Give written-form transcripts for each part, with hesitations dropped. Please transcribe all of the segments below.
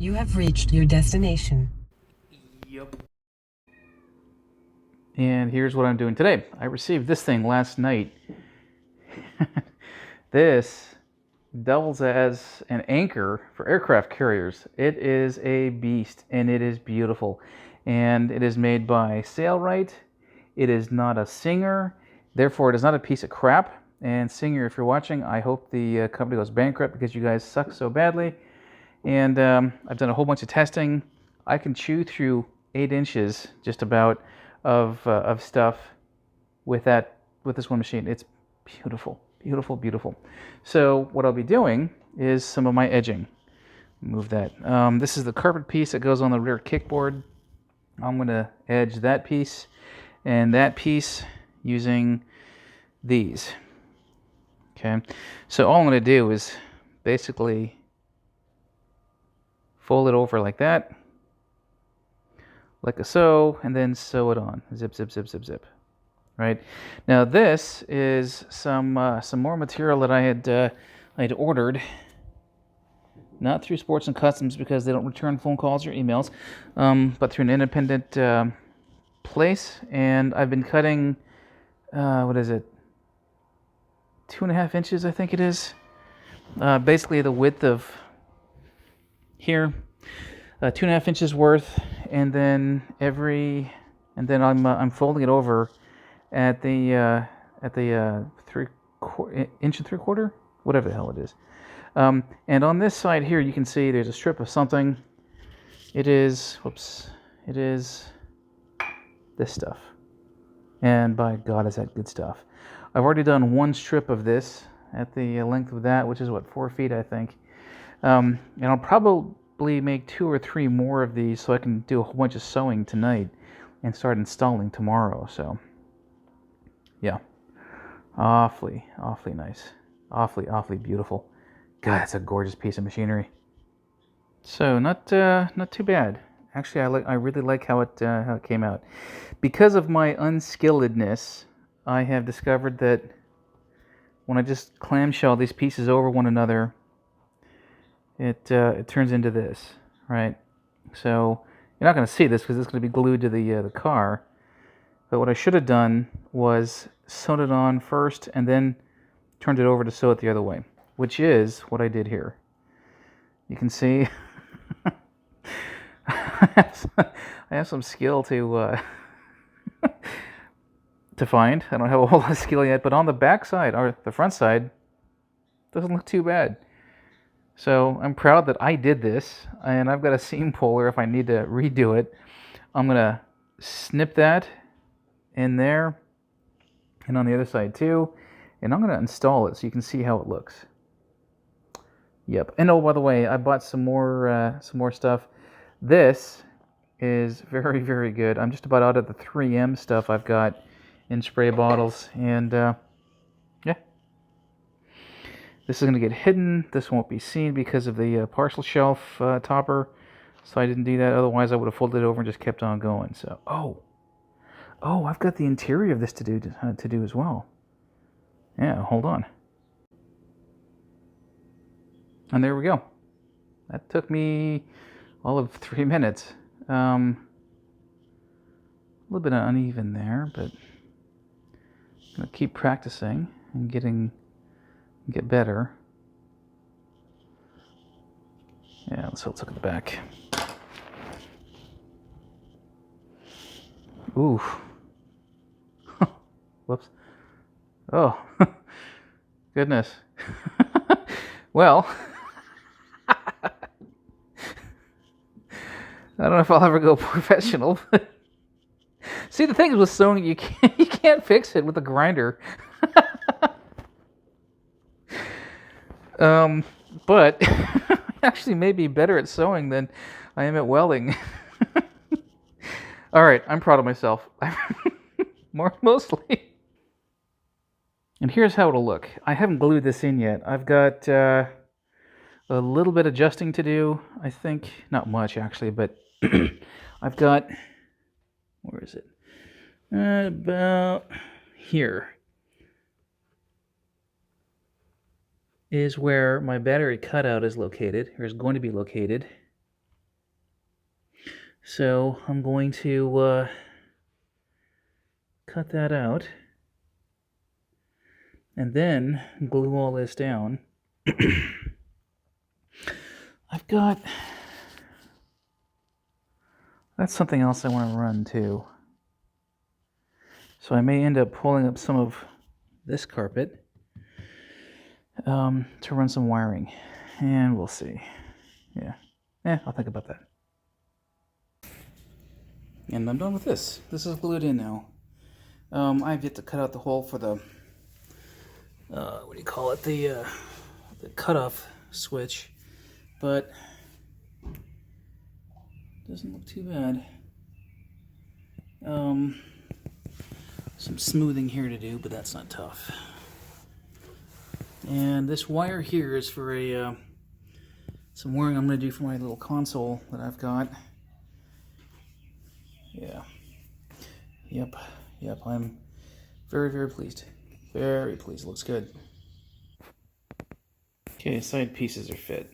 You have reached your destination. Yep. And here's what I'm doing today. I received this thing last night. This doubles as an anchor for aircraft carriers. It is a beast and it is beautiful. And it is made by Sailrite. It is not a Singer, therefore it is not a piece of crap. And Singer, if you're watching, I hope the company goes bankrupt because you guys suck so badly. And I've done a whole bunch of testing. I can chew through 8 inches just about of stuff with this one machine. It's beautiful, beautiful, beautiful. So what I'll be doing is some of my edging. Move that. This is the carpet piece that goes on the rear kickboard. I'm going to edge that piece and that piece using these. Okay, so all I'm going to do is basically fold it over like that, like so, and then sew it on. Zip, zip, zip, zip, zip. Right now, this is some more material that I had ordered, not through Sports and Customs because they don't return phone calls or emails, but through an independent place. And I've been cutting, what is it, 2.5 inches, I think it is. Basically the width of here, 2.5 inches worth, and then I'm folding it over at the 3/4 inch and 3/4, whatever the hell it is. And on this side here, you can see there's a strip of something. It is this stuff. And by God, is that good stuff. I've already done one strip of this at the length of that, which is what, 4 feet, I think. And I'll probably make 2 or 3 more of these so I can do a whole bunch of sewing tonight and start installing tomorrow. So, yeah, awfully nice, awfully beautiful. God, that's a gorgeous piece of machinery. So not too bad. Actually, I really like how it came out. Because of my unskilledness, I have discovered that when I just clamshell these pieces over one another, it turns into this, right? So you're not going to see this because it's going to be glued to the car. But what I should have done was sewed it on first and then turned it over to sew it the other way, which is what I did here. You can see I have some skill to find. I don't have a whole lot of skill yet, but on the back side or the front side, doesn't look too bad. So I'm proud that I did this, and I've got a seam puller if I need to redo it. I'm gonna snip that in there and on the other side too, and I'm gonna install it so you can see how it looks. Yep. And oh, by the way, I bought some more stuff. This is very, very good. I'm just about out of the 3M stuff I've got in spray bottles, and yeah. This is going to get hidden. This won't be seen because of the parcel shelf topper, so I didn't do that. Otherwise, I would have folded it over and just kept on going. So, I've got the interior of this to do as well. Yeah, hold on. And there we go. That took me all of 3 minutes. A little bit uneven there, but I'm going to keep practicing and get better. Yeah, let's look at the back. Ooh. Whoops. Oh. Goodness. Well, I don't know if I'll ever go professional. See, the thing is with sewing, you can't fix it with a grinder. But I actually may be better at sewing than I am at welding. All right, I'm proud of myself. Mostly. And here's how it'll look. I haven't glued this in yet. I've got a little bit adjusting to do. I think not much actually, but I've got, where is it? About here is where my battery cutout is located, or is going to be located. So I'm going to cut that out and then glue all this down. That's something else I want to run too. So I may end up pulling up some of this carpet to run some wiring, and we'll see. I'll think about that. And I'm done with this. This is glued in now. I've yet to cut out the hole for the what do you call it? The cutoff switch, but doesn't look too bad. Some smoothing here to do, but that's not tough. And this wire here is for a some wiring I'm going to do for my little console that I've got. Yeah. Yep. I'm very, very pleased. Very pleased. Looks good. Okay, side pieces are fit.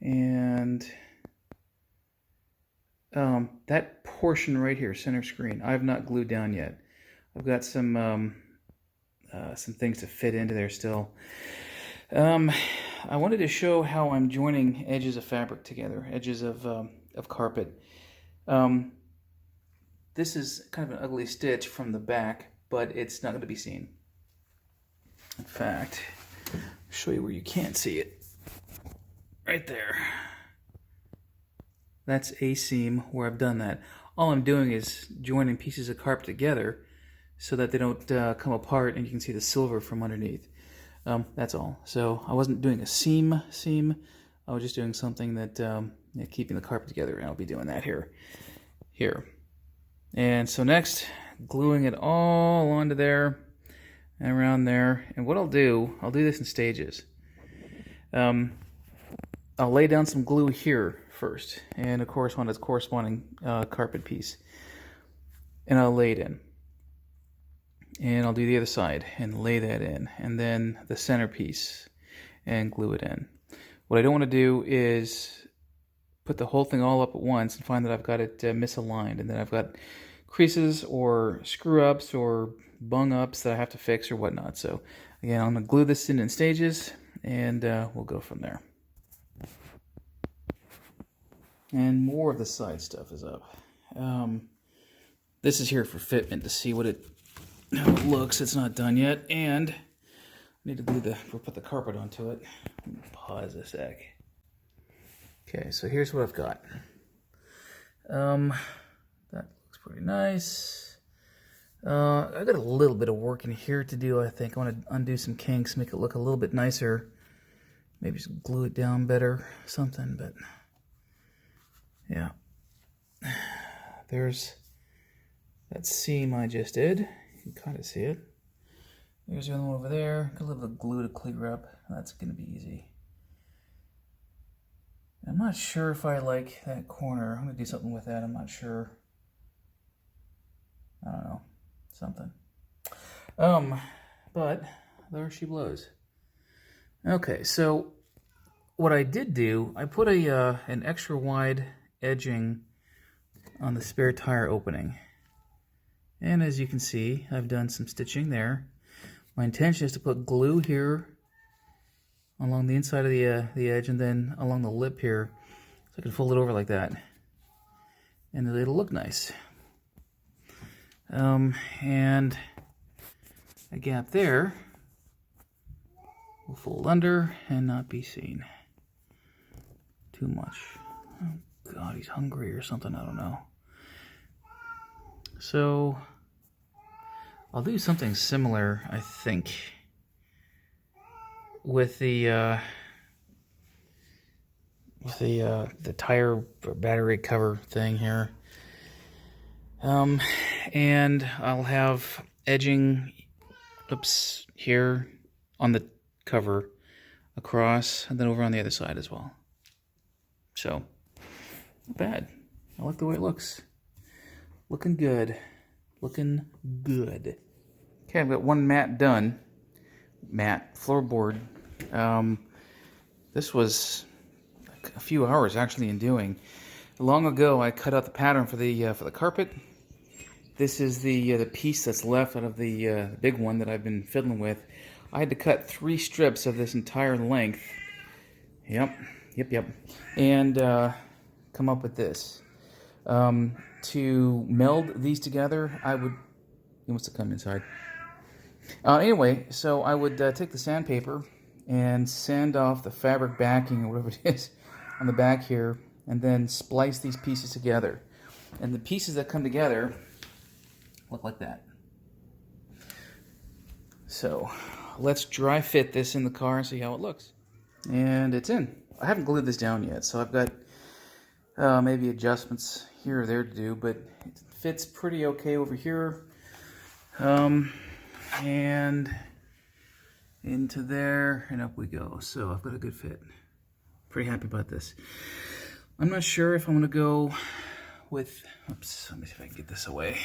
And that portion right here, center screen, I've not glued down yet. I've got some things to fit into there still. I wanted to show how I'm joining edges of fabric together, edges of carpet. This is kind of an ugly stitch from the back, but it's not going to be seen. In fact, I'll show you where you can't see it. Right there. That's a seam where I've done that. All I'm doing is joining pieces of carpet together so that they don't come apart and you can see the silver from underneath. That's all. So I wasn't doing a seam. I was just doing something that keeping the carpet together, and I'll be doing that here. And so next, gluing it all onto there and around there. And what I'll do this in stages. I'll lay down some glue here first, and of course on its corresponding carpet piece. And I'll lay it in. And I'll do the other side and lay that in, and then the centerpiece and glue it in. What I don't want to do is put the whole thing all up at once and find that I've got it misaligned, and then I've got creases or screw-ups or bung-ups that I have to fix or whatnot. So again, I'm going to glue this in stages, and we'll go from there. And more of the side stuff is up. This is here for fitment to see how it looks. It's not done yet, and I need to put the carpet onto it. Pause a sec. Okay, so here's what I've got. That looks pretty nice. I've got a little bit of work in here to do, I think. I want to undo some kinks, make it look a little bit nicer. Maybe just glue it down better, something, but yeah. There's that seam I just did. You can kind of see it. There's the other one over there. Got a little bit of glue to clear up. That's going to be easy. I'm not sure if I like that corner. I'm going to do something with that. I'm not sure. I don't know. Something. But there she blows. Okay, so what I did do, I put an extra wide edging on the spare tire opening. And as you can see, I've done some stitching there. My intention is to put glue here along the inside of the edge, and then along the lip here, so I can fold it over like that, and it'll look nice. And a gap there will fold under and not be seen too much. Oh God, he's hungry or something, I don't know. So I'll do something similar, I think, with the tire or battery cover thing here. And I'll have edging, here on the cover, across, and then over on the other side as well. So, not bad. I like the way it looks. Looking good. Looking good. Okay, I've got one mat done. Mat, floorboard. This was a few hours actually in doing. Long ago, I cut out the pattern for the carpet. This is the piece that's left out of the big one that I've been fiddling with. I had to cut 3 strips of this entire length. Yep. And come up with this. To meld these together, he wants to come inside. Anyway, so I would take the sandpaper and sand off the fabric backing or whatever it is on the back here, and then splice these pieces together. And the pieces that come together look like that. So let's dry fit this in the car and see how it looks. And it's in. I haven't glued this down yet, so I've got maybe adjustments here or there to do, but it fits pretty okay over here. And into there, and up we go. So I've got a good fit. Pretty happy about this. I'm not sure if I'm going to go with, oops, let me see if I can get this away.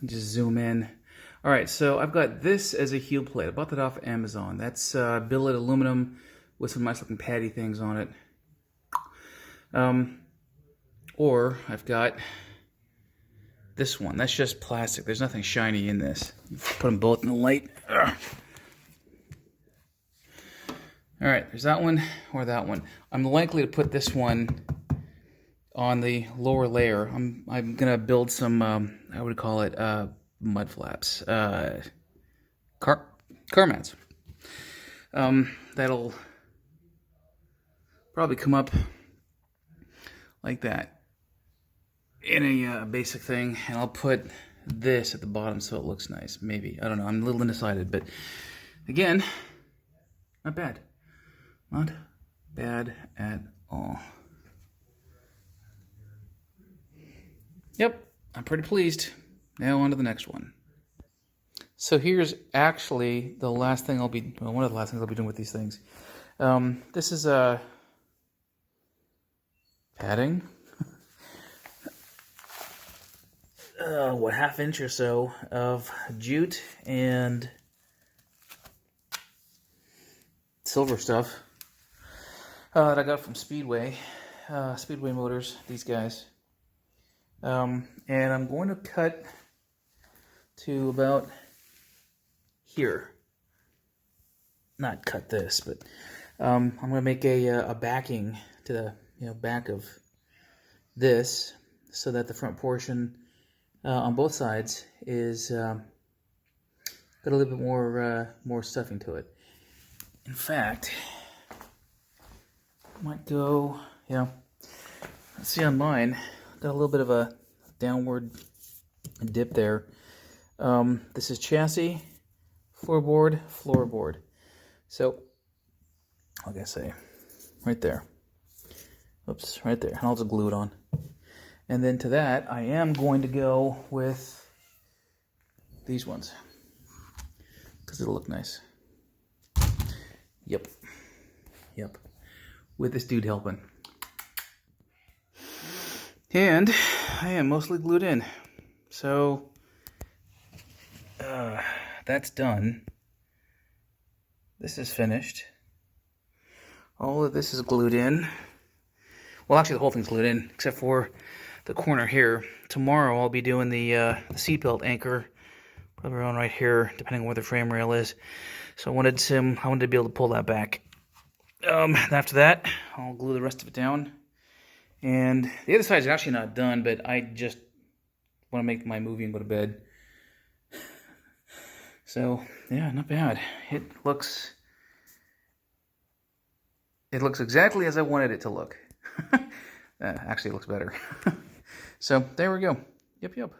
Just zoom in. All right, so I've got this as a heel plate. I bought that off Amazon. That's billet aluminum with some nice looking patty things on it. Or I've got this one. That's just plastic. There's nothing shiny in this. Put them both in the light. Ugh. All right, there's that one or that one. I'm likely to put this one on the lower layer. I'm gonna build some I would call it mud flaps, car mats. That'll probably come up like that in a basic thing, and I'll put this at the bottom so it looks nice. Maybe, I don't know. I'm a little undecided, but again, not bad. Not bad at all. Yep, I'm pretty pleased. Now on to the next one. So here's actually the last thing one of the last things I'll be doing with these things. This is a padding. What, half-inch or so of jute and silver stuff that I got from Speedway Motors, these guys. And I'm going to cut to about here. Not cut this, but I'm going to make a backing to the back of this, so that the front portion on both sides is got a little bit more stuffing to it. In fact, I might go, let's see on mine, got a little bit of a downward dip there. This is chassis, floorboard. So, like I say, right there. Oops, right there. And I'll just glue it on. And then to that, I am going to go with these ones, because it'll look nice. Yep. With this dude helping. And I am mostly glued in. So, that's done. This is finished. All of this is glued in. Well, actually, the whole thing's glued in, except for the corner here. Tomorrow, I'll be doing the seatbelt anchor, probably around right here, depending on where the frame rail is. So I wanted to be able to pull that back. After that, I'll glue the rest of it down. And the other side is actually not done, but I just want to make my movie and go to bed. So, yeah, not bad. It looks exactly as I wanted it to look. Actually, it looks better. So, there we go. Yep.